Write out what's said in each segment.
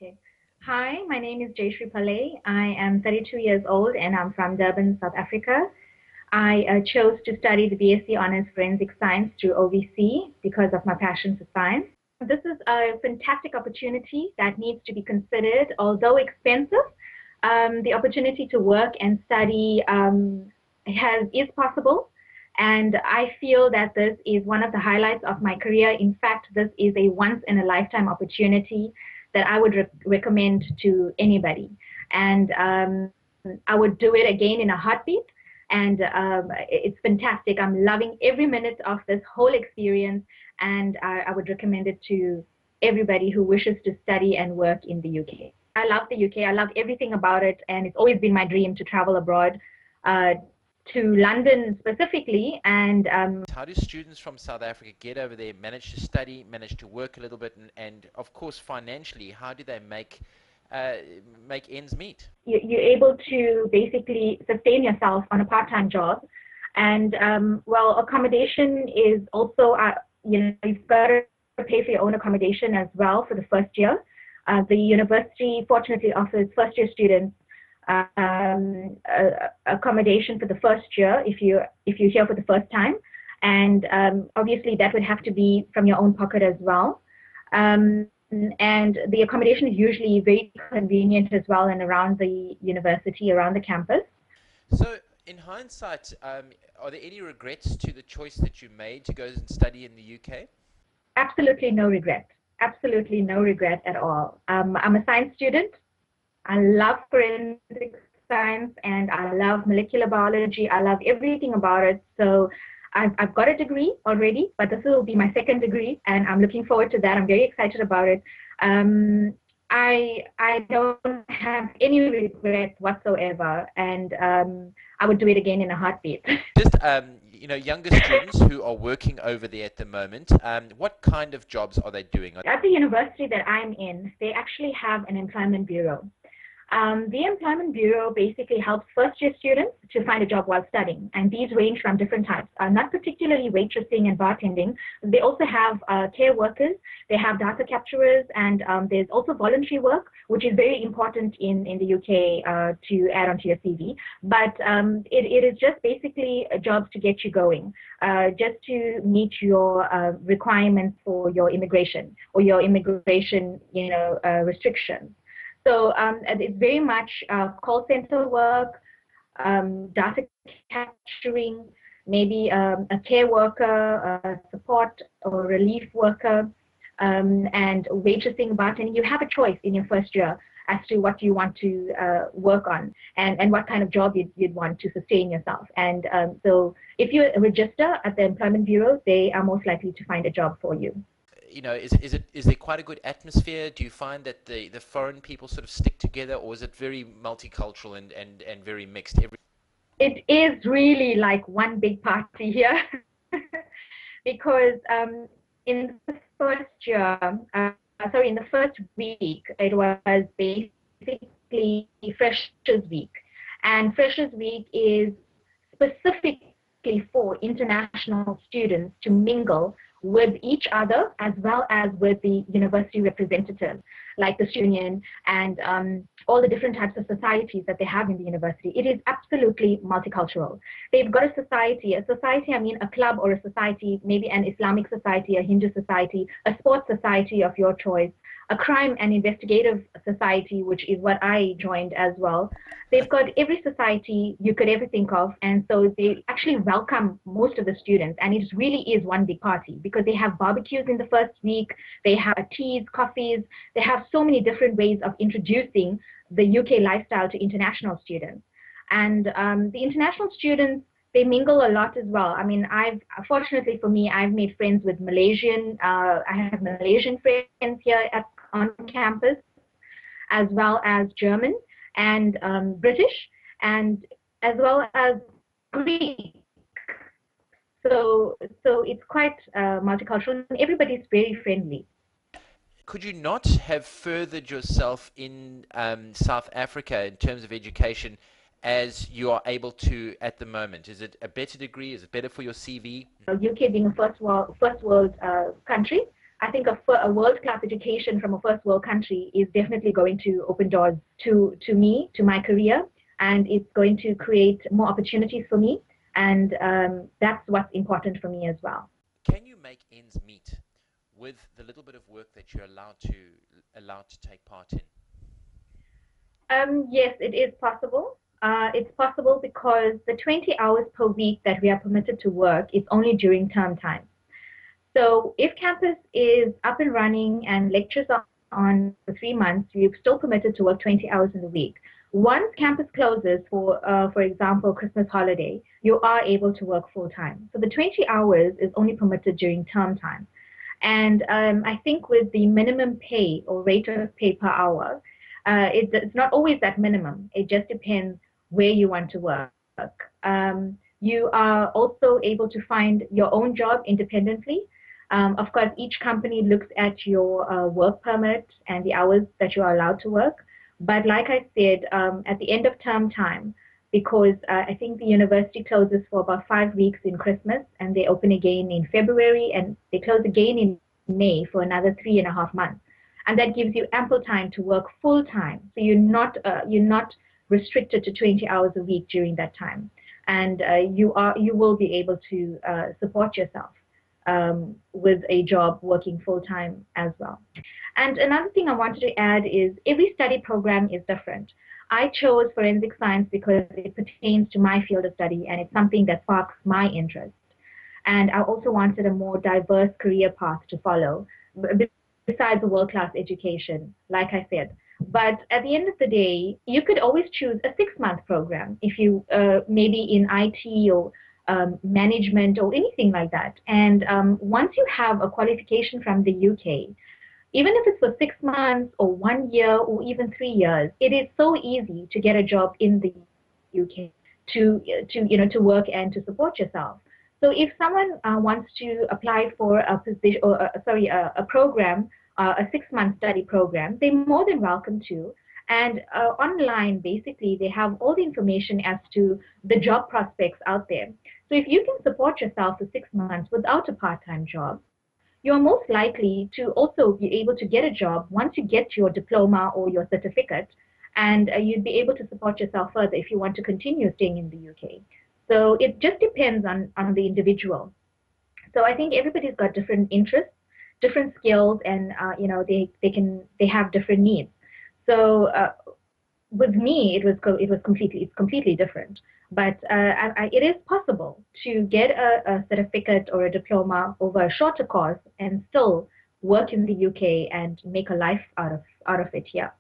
Okay. Hi, my name is Jayshree Pillay. I am 32 years old and I'm from Durban, South Africa. I chose to study the BSc Honors Forensic Science through OVC because of my passion for science. This is a fantastic opportunity that needs to be considered, although expensive. The opportunity to work and study is possible, and I feel that this is one of the highlights of my career. In fact, this is a once in a lifetime opportunity that I would recommend to anybody, and I would do it again in a heartbeat. And it's fantastic. I'm loving every minute of this whole experience, and I would recommend it to everybody who wishes to study and work in the UK. I love the UK. I love everything about it, and it's always been my dream to travel abroad, uh, to London specifically. And How do students from South Africa get over there, manage to study, manage to work a little bit, and of course financially, how do they uh, make ends meet? you're able to basically sustain yourself on a part-time job. And well, accommodation is also, you've got to pay for your own accommodation as well for the first year. The university fortunately offers first-year students accommodation for the first year if you're here for the first time, and obviously that would have to be from your own pocket as well. And the accommodation is usually very convenient as well and around the university, around the campus. So, in hindsight, are there any regrets to the choice that you made to go and study in the UK? Absolutely no regret. Absolutely no regret at all. I'm a science student. I love forensic science and I love molecular biology. I love everything about it. So I've got a degree already, but this will be my second degree, and I'm looking forward to that. I'm very excited about it. Um, I don't have any regrets whatsoever, and I would do it again in a heartbeat. Just younger students who are working over there at the moment, what kind of jobs are they doing? At the university that I'm in, they actually have an employment bureau. The Employment Bureau basically helps first year students to find a job while studying, and these range from different types, not particularly waitressing and bartending. They also have care workers, they have data capturers, and there's also voluntary work, which is very important in the UK to add onto your CV. But it is just basically jobs to get you going, just to meet your requirements for your immigration or your immigration, restrictions. So it's very much call center work, data capturing, maybe a care worker, a support or relief worker, and waitressing, bartending. You have a choice in your first year as to what you want to work on, and what kind of job you'd want to sustain yourself. And so if you register at the Employment Bureau, they are most likely to find a job for you. Is there quite a good atmosphere? Do you find that the foreign people sort of stick together, or is it very multicultural and very mixed? It is really like one big party here because in the first year, in the first week, it was basically Freshers Week. And Freshers Week is specifically for international students to mingle with each other as well as with the university representatives, like the student union and all the different types of societies that they have in the university. It is absolutely multicultural. They've got a society, I mean a club or a society, maybe an Islamic society, a Hindu society, a sports society of your choice, a crime and investigative society, which is what I joined as well. They've got every society you could ever think of. And so they actually welcome most of the students. And it really is one big party because they have barbecues in the first week. They have teas, coffees. They have so many different ways of introducing the UK lifestyle to international students. And the international students, they mingle a lot as well. I mean, fortunately for me, I've made friends with I have Malaysian friends here on campus, as well as German and British, and as well as Greek. So it's quite multicultural, and everybody's very friendly. Could you not have furthered yourself in South Africa in terms of education as you are able to at the moment? Is it a better degree? Is it better for your CV? UK being a first world country, I think a world-class education from a first world country is definitely going to open doors to me, to my career, and it's going to create more opportunities for me. And that's what's important for me as well. Can you make ends meet with the little bit of work that you're allowed to take part in? Yes, it is possible. It's possible because the 20 hours per week that we are permitted to work is only during term time. So if campus is up and running and lectures are on for 3 months, you're still permitted to work 20 hours in the week. Once campus closes for example, Christmas holiday, you are able to work full time. So the 20 hours is only permitted during term time. And I think with the minimum pay or rate of pay per hour, it's not always that minimum. It just depends where you want to work. You are also able to find your own job independently. Of course, each company looks at your work permit and the hours that you are allowed to work. But like I said, at the end of term time, because I think the university closes for about 5 weeks in Christmas, and they open again in February, and they close again in May for another 3.5 months. And that gives you ample time to work full time. So you're not restricted to 20 hours a week during that time, and you will be able to support yourself with a job working full time as well. And another thing I wanted to add is every study program is different. I chose forensic science because it pertains to my field of study and it's something that sparks my interest. And I also wanted a more diverse career path to follow, besides a world-class education, like I said. But at the end of the day, you could always choose a 6-month program if you maybe in IT or management or anything like that. And once you have a qualification from the UK, even if it's for 6 months or 1 year or even 3 years, it is so easy to get a job in the UK to work and to support yourself. So if someone wants to apply for a position or a program, a 6-month study program, they're more than welcome to. And online, basically, they have all the information as to the job prospects out there. So if you can support yourself for 6 months without a part-time job, you're most likely to also be able to get a job once you get your diploma or your certificate, and you'd be able to support yourself further if you want to continue staying in the UK. So it just depends on the individual. So I think everybody's got different interests, different skills, and they have different needs. So with me, it's completely different. But it is possible to get a certificate or a diploma over a shorter course and still work in the UK and make a life out of it here.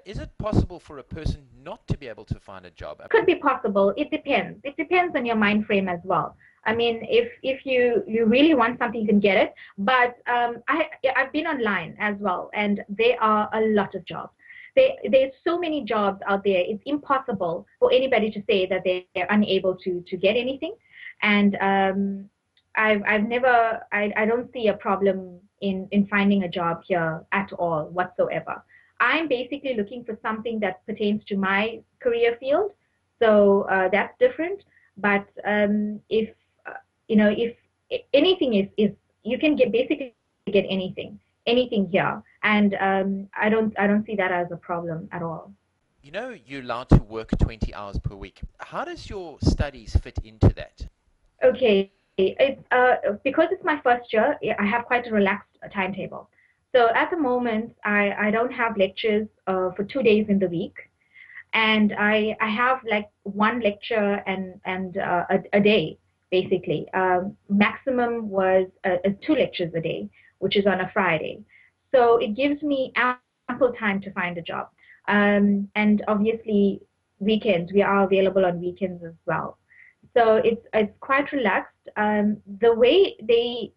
Is it possible for a person not to be able to find a job? Could be possible. It depends. It depends on your mind frame as well. I mean, if you really want something, you can get it. But I've been online as well, and there are a lot of jobs. There's so many jobs out there. It's impossible for anybody to say that they're unable to get anything. And I don't see a problem in finding a job here at all whatsoever. I'm basically looking for something that pertains to my career field, so that's different. But if anything is you can basically get anything here, and I don't see that as a problem at all. You know, you're allowed to work 20 hours per week. How does your studies fit into that? Okay, it's because it's my first year, I have quite a relaxed timetable. So at the moment, I don't have lectures for 2 days in the week, and I have like one lecture and a day basically. Maximum was 2 lectures a day, which is on a Friday. So it gives me ample time to find a job. And obviously, weekends, we are available on weekends as well. So it's quite relaxed. The way the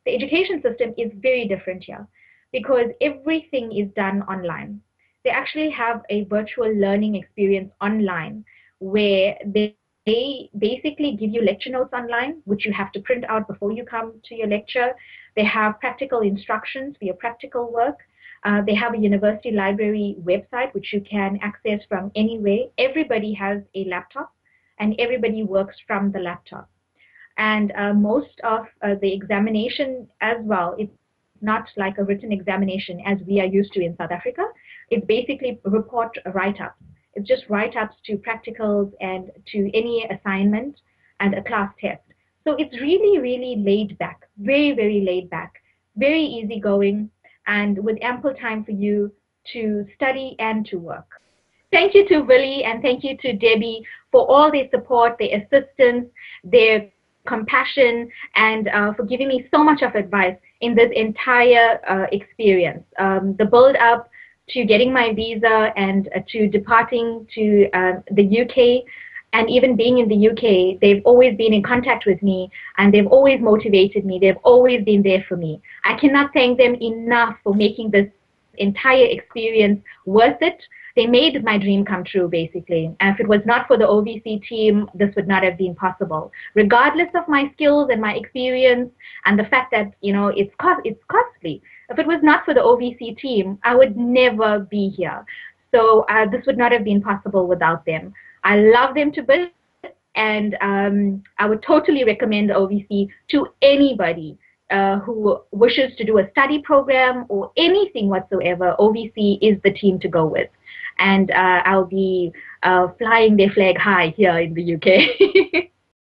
education system is very different here because everything is done online. They actually have a virtual learning experience online where they basically give you lecture notes online, which you have to print out before you come to your lecture. They have practical instructions for your practical work. They have a university library website, which you can access from anywhere. Everybody has a laptop and everybody works from the laptop. And most of the examination as well, it's not like a written examination as we are used to in South Africa. It's basically report write-ups. It's just write-ups to practicals and to any assignment and a class test. So it's really, really laid back, very, very laid back, very easygoing, and with ample time for you to study and to work. Thank you to Willie and thank you to Debbie for all their support, their assistance, their compassion, and for giving me so much of advice in this entire experience. The build up to getting my visa and to departing to the UK, and even being in the UK, they've always been in contact with me and they've always motivated me. They've always been there for me. I cannot thank them enough for making this entire experience worth it. They made my dream come true, basically. And if it was not for the OVC team, this would not have been possible. Regardless of my skills and my experience and the fact that, you know, it's costly. If it was not for the OVC team, I would never be here. So this would not have been possible without them. I love them to bits, and I would totally recommend OVC to anybody who wishes to do a study program or anything whatsoever. OVC is the team to go with. And I'll be flying their flag high here in the UK.